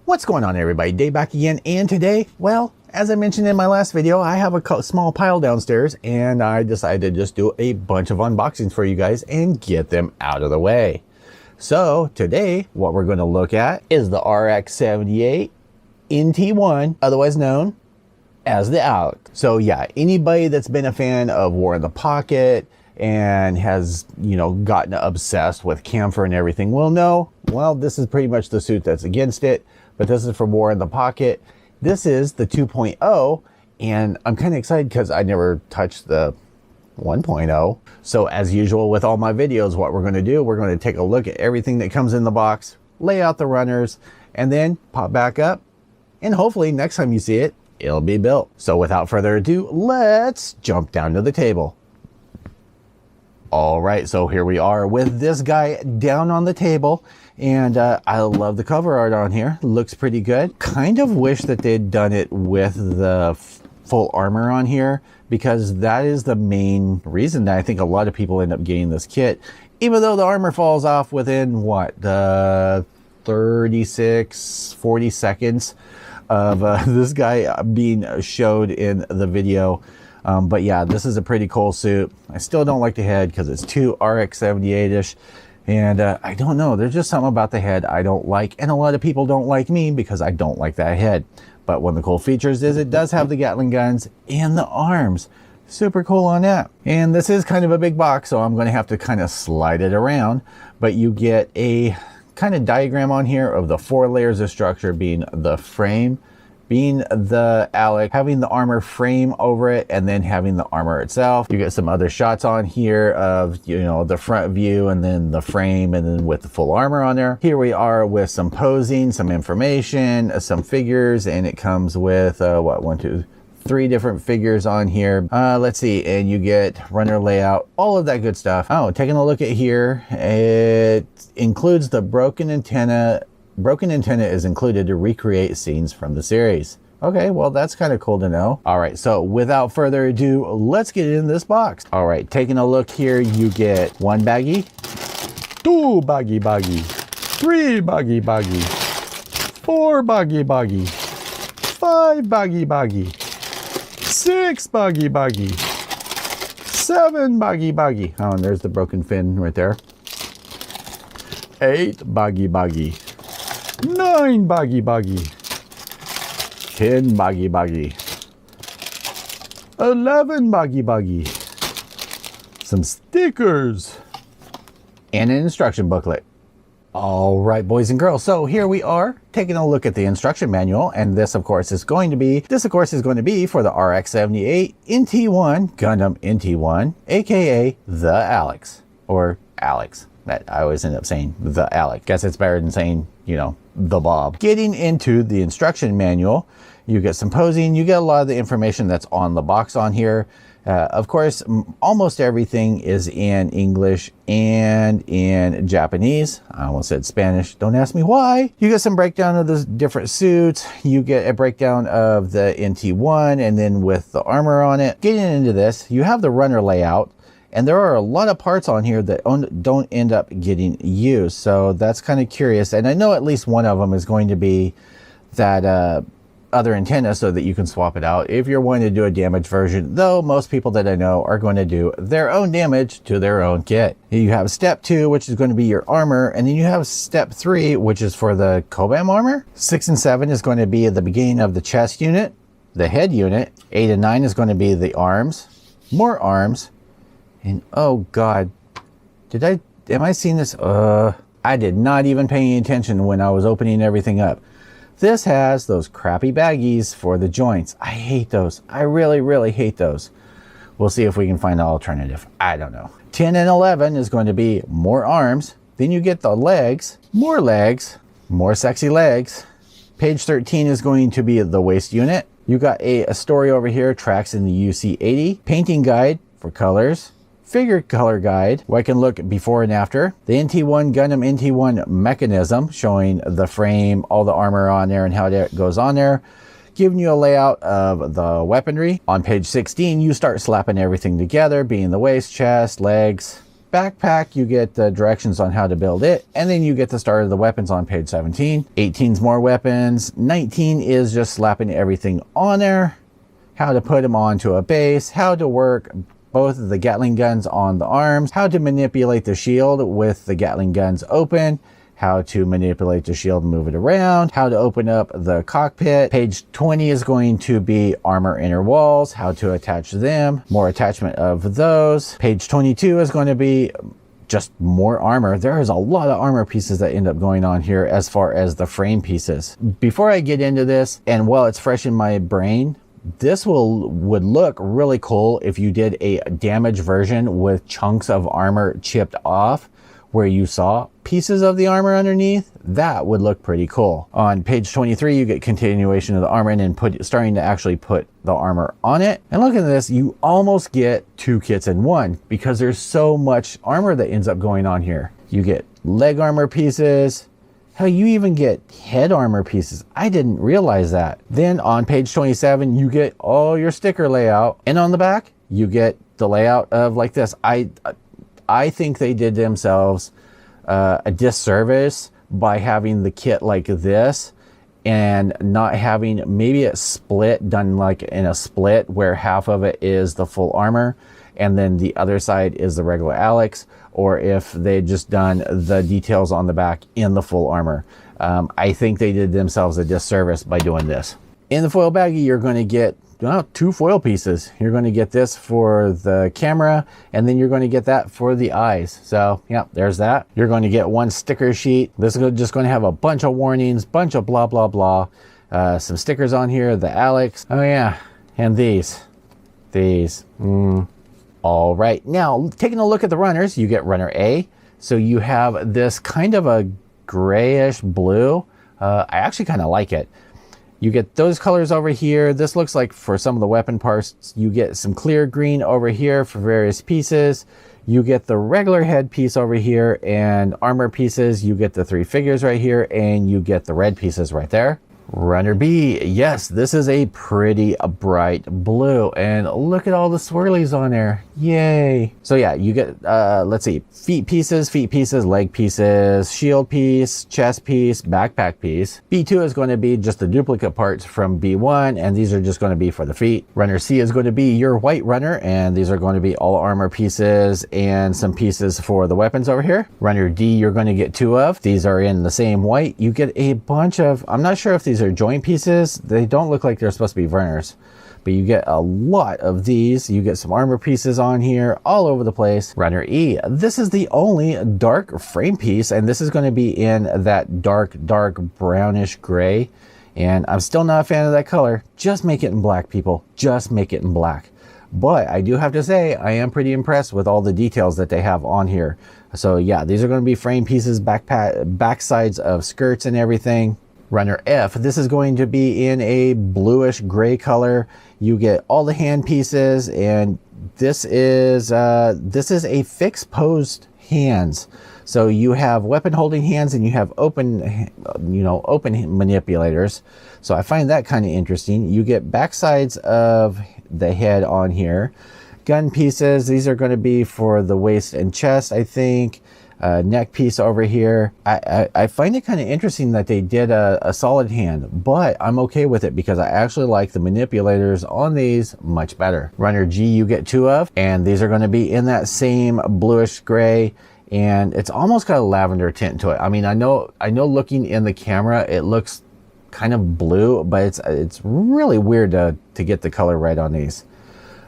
What's going on, everybody? Dave back again, and today, well, as I mentioned in my last video, I have a small pile downstairs and I decided to just do a bunch of unboxings for you guys and get them out of the way. So today, what we're going to look at is the RX78 NT-1, otherwise known as the Alex. So yeah, anybody that's been a fan of War in the Pocket and has, you know, gotten obsessed with camphor and everything will know, well, this is pretty much the suit that's against it, but this is from War in the Pocket. This is the 2.0, and I'm kind of excited because I never touched the 1.0. So as usual with all my videos, what we're going to do, we're going to take a look at everything that comes in the box, lay out the runners, and then pop back up, and hopefully next time you see it, it'll be built. So without further ado, let's jump down to the table. All right, so here we are with this guy down on the table, and I love the cover art on here. Looks pretty good. Kind of wish that they'd done it with the full armor on here, because that is the main reason that I think a lot of people end up getting this kit, even though the armor falls off within what, the 36-40 seconds of this guy being showed in the video. But yeah, this is a pretty cool suit. I still don't like the head because it's too RX78-ish. And I don't know, there's just something about the head I don't like. And a lot of people don't like me because I don't like that head. But one of the cool features is it does have the Gatling guns and the arms. Super cool on that. And this is kind of a big box, so I'm going to have to kind of slide it around. But you get a kind of diagram on here of the 4 layers of structure, being the frame, being the Alex, having the armor frame over it, and then having the armor itself. You get some other shots on here of, you know, the front view and then the frame, and then with the full armor on there. Here we are with some posing, some information, some figures, and it comes with what, 1, 2, 3 different figures on here. Let's see, and you get runner layout, all of that good stuff. Oh, taking a look at here, it includes the broken antenna. Broken antenna is included to recreate scenes from the series. Okay, well, that's kind of cool to know. All right, so without further ado, let's get in this box. All right, taking a look here, you get 1 baggie, 2 baggie, 3 baggie, 4 baggie, 5 baggie, 6 baggie, 7 baggie. Oh, and there's the broken fin right there. 8 baggie. 9 baggie, 10 baggie, 11 baggie, some stickers, and an instruction booklet. All right, boys and girls, so here we are taking a look at the instruction manual, and this of course is going to be for the RX78 NT-1 Gundam NT-1, aka the Alex, or Alex. That I always end up saying the Alex. Guess it's better than saying, you know, the Bob. Getting into the instruction manual, you get some posing, you get a lot of the information that's on the box on here. Of course, almost everything is in English and in Japanese. I almost said Spanish, don't ask me why. You get some breakdown of the different suits, you get a breakdown of the NT-1 and then with the armor on it. Getting into this, you have the runner layout. And there are a lot of parts on here that don't end up getting used. So that's kind of curious. And I know at least one of them is going to be that other antenna so that you can swap it out if you're wanting to do a damaged version. Though most people that I know are going to do their own damage to their own kit. You have step 2, which is going to be your armor. And then you have step 3, which is for the Cobham armor. 6 and 7 is going to be at the beginning of the chest unit, the head unit. 8 and 9 is going to be the arms, more arms. And oh God, am I seeing this? I did not even pay any attention when I was opening everything up. This has those crappy baggies for the joints. I hate those. I really, really hate those. We'll see if we can find an alternative. I don't know. 10 and 11 is going to be more arms. Then you get the legs, more sexy legs. Page 13 is going to be the waist unit. You got a story over here, tracks in the UC80, painting guide for colors, figure color guide where I can look before and after, the NT-1 Gundam NT-1 mechanism showing the frame, all the armor on there and how that goes on there, giving you a layout of the weaponry. On page 16 you start slapping everything together, being the waist, chest, legs, backpack, you get the directions on how to build it, and then you get the start of the weapons on page 17. 18's more weapons. 19 is just slapping everything on there, how to put them onto a base, how to work both of the Gatling guns on the arms, how to manipulate the shield with the Gatling guns open, how to manipulate the shield and move it around, how to open up the cockpit. Page 20 is going to be armor inner walls, how to attach them, more attachment of those. Page 22 is going to be just more armor. There is a lot of armor pieces that end up going on here as far as the frame pieces. Before I get into this, and while it's fresh in my brain, this would look really cool if you did a damaged version with chunks of armor chipped off, where you saw pieces of the armor underneath. That would look pretty cool. On page 23, you get continuation of the armor and then starting to actually put the armor on it. And look at this, you almost get 2 kits in one because there's so much armor that ends up going on here. You get leg armor pieces. Hell, you even get head armor pieces. I didn't realize that. Then on page 27, you get all your sticker layout. And on the back, you get the layout of like this. I think they did themselves a disservice by having the kit like this and not having maybe a split done like in a split where half of it is the full armor and then the other side is the regular Alex, or if they just done the details on the back in the full armor. I think they did themselves a disservice by doing this. In the foil baggie, you're going to get 2 foil pieces. You're going to get this for the camera, and then you're going to get that for the eyes. So yeah, there's that. You're going to get 1 sticker sheet. This is just going to have a bunch of warnings, bunch of blah, blah, blah. Some stickers on here, the Alex. Oh yeah, and these. All right, now taking a look at the runners, you get runner A. So you have this kind of a grayish blue. I actually kind of like it. You get those colors over here. This looks like for some of the weapon parts. You get some clear green over here for various pieces. You get the regular head piece over here and armor pieces. You get the 3 figures right here and you get the red pieces right there. Runner B, yes, this is a pretty bright blue, and look at all the swirlies on there. Yay. So yeah, you get let's see, feet pieces, leg pieces, shield piece, chest piece, backpack piece. B2 is going to be just the duplicate parts from B1, and these are just going to be for the feet. Runner C is going to be your white runner, and these are going to be all armor pieces and some pieces for the weapons over here. Runner D, you're going to get 2 of. These are in the same white. You get a bunch of, I'm not sure if these are joint pieces. They don't look like they're supposed to be runners, but you get a lot of these. You get some armor pieces on here all over the place. Runner E, this is the only dark frame piece, and this is going to be in that dark brownish gray, and I'm still not a fan of that color. Just make it in black, people. Just make it in black. But I do have to say, I am pretty impressed with all the details that they have on here. So yeah, these are going to be frame pieces, back sides of skirts and everything. Runner F, this is going to be in a bluish gray color. You get all the hand pieces, and this is a fixed posed hands. So you have weapon holding hands and you have open manipulators. So I find that kind of interesting. You get back sides of the head on here. Gun pieces, these are going to be for the waist and chest, I think. Neck piece over here. I find it kind of interesting that they did a solid hand, but I'm okay with it because I actually like the manipulators on these much better. Runner G, you get 2 of, and these are going to be in that same bluish gray, and it's almost got a lavender tint to it. I mean, I know looking in the camera it looks kind of blue, but it's really weird to get the color right on these.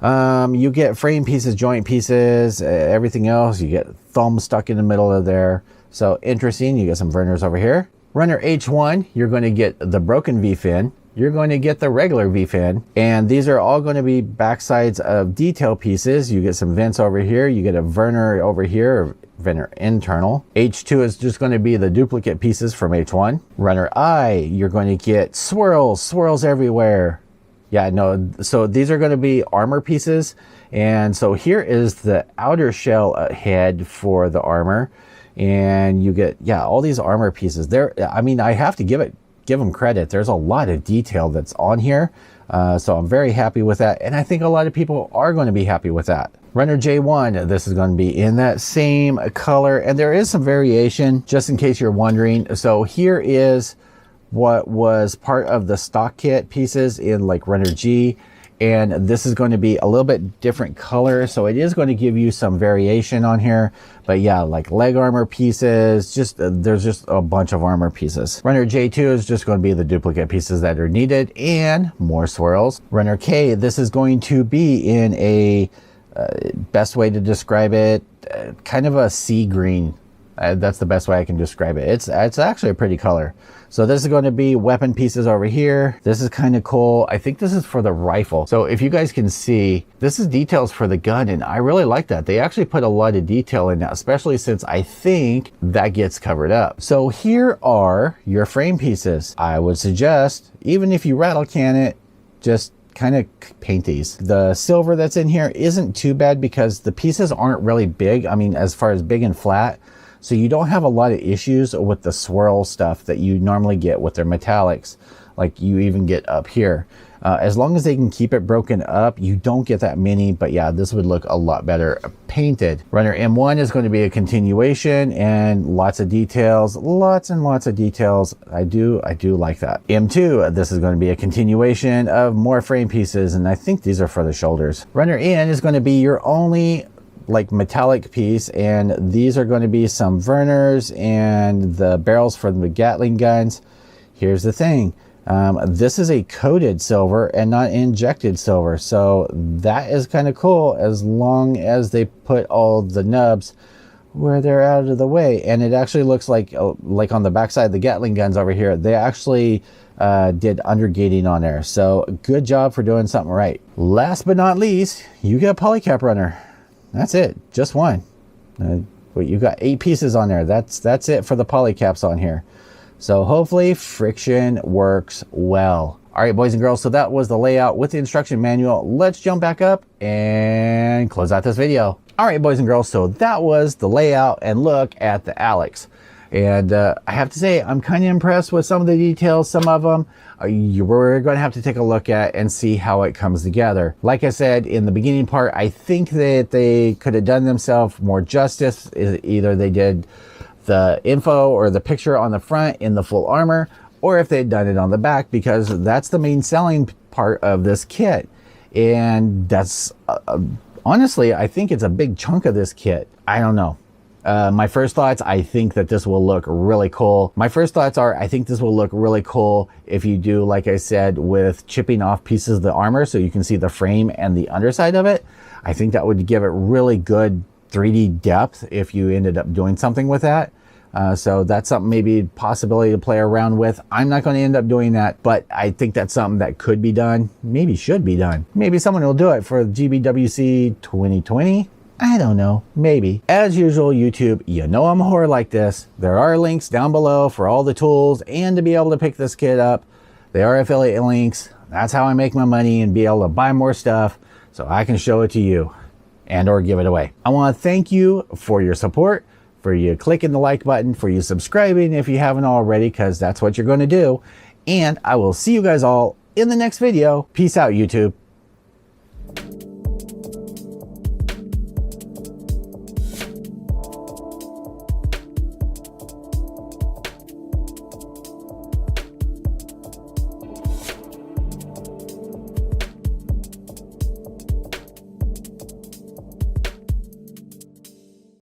You get frame pieces, joint pieces, everything else. You get thumb stuck in the middle of there. So interesting. You get some Verners over here. Runner H1, you're going to get the broken V-fin. You're going to get the regular V-fin. And these are all going to be backsides of detail pieces. You get some vents over here. You get a Verner over here, Verner internal. H2 is just going to be the duplicate pieces from H1. Runner I, you're going to get swirls everywhere. Yeah, no, so these are going to be armor pieces. And so here is the outer shell head for the armor. And you get, yeah, all these armor pieces there. I mean, I have to give them credit. There's a lot of detail that's on here. So I'm very happy with that. And I think a lot of people are going to be happy with that. Runner J1, this is going to be in that same color, and there is some variation, just in case you're wondering. So here is what was part of the stock kit pieces in like Runner G, and this is going to be a little bit different color, so it is going to give you some variation on here. But yeah, like leg armor pieces, just there's just a bunch of armor pieces. Runner J2 is just going to be the duplicate pieces that are needed, and more swirls. Runner K, this is going to be in a best way to describe it, kind of a sea green. That's the best way I can describe it. It's actually a pretty color. So this is going to be weapon pieces over here. This is kind of cool. I think this is for the rifle. So if you guys can see, this is details for the gun, and I really like that. They actually put a lot of detail in that, especially since I think that gets covered up. So here are your frame pieces. I would suggest, even if you rattle can it, just kind of paint these. The silver that's in here isn't too bad because the pieces aren't really big. I mean, as far as big and flat. So you don't have a lot of issues with the swirl stuff that you normally get with their metallics, like you even get up here. As long as they can keep it broken up, you don't get that many, but yeah, this would look a lot better painted. Runner M1 is going to be a continuation and lots of details, lots and lots of details. I do like that. M2, this is going to be a continuation of more frame pieces, and I think these are for the shoulders. Runner N is going to be your only like metallic piece, and these are going to be some Verners and the barrels for the Gatling guns. Here's the thing, this is a coated silver and not injected silver, so that is kind of cool as long as they put all the nubs where they're out of the way. And it actually looks like on the backside of the Gatling guns over here, they actually did undergating on there, so good job for doing something right. Last but not least, you got polycap runner. That's it, just one. You got 8 pieces on there. That's it for the polycaps on here. So hopefully friction works well. All right, boys and girls, so that was the layout with the instruction manual. Let's jump back up and close out this video. All right, boys and girls, so that was the layout and look at the Alex. And I have to say, I'm kind of impressed with some of the details. Some of them we're going to have to take a look at and see how it comes together. Like I said in the beginning part, I think that they could have done themselves more justice. Either they did the info or the picture on the front in the full armor, or if they'd done it on the back, because that's the main selling part of this kit. And that's honestly, I think it's a big chunk of this kit. I don't know. My first thoughts, I think that this will look really cool. My first thoughts are, I think this will look really cool if you do, like I said, with chipping off pieces of the armor so you can see the frame and the underside of it. I think that would give it really good 3D depth if you ended up doing something with that. So that's something, maybe possibility to play around with. I'm not going to end up doing that, but I think that's something that could be done, maybe should be done. Maybe someone will do it for GBWC 2020. I don't know, maybe. As usual, YouTube, you know I'm a whore like this. There are links down below for all the tools and to be able to pick this kit up. They are affiliate links. That's how I make my money and be able to buy more stuff so I can show it to you and or give it away. I want to thank you for your support, for you clicking the like button, for you subscribing if you haven't already, because that's what you're going to do. And I will see you guys all in the next video. Peace out, YouTube.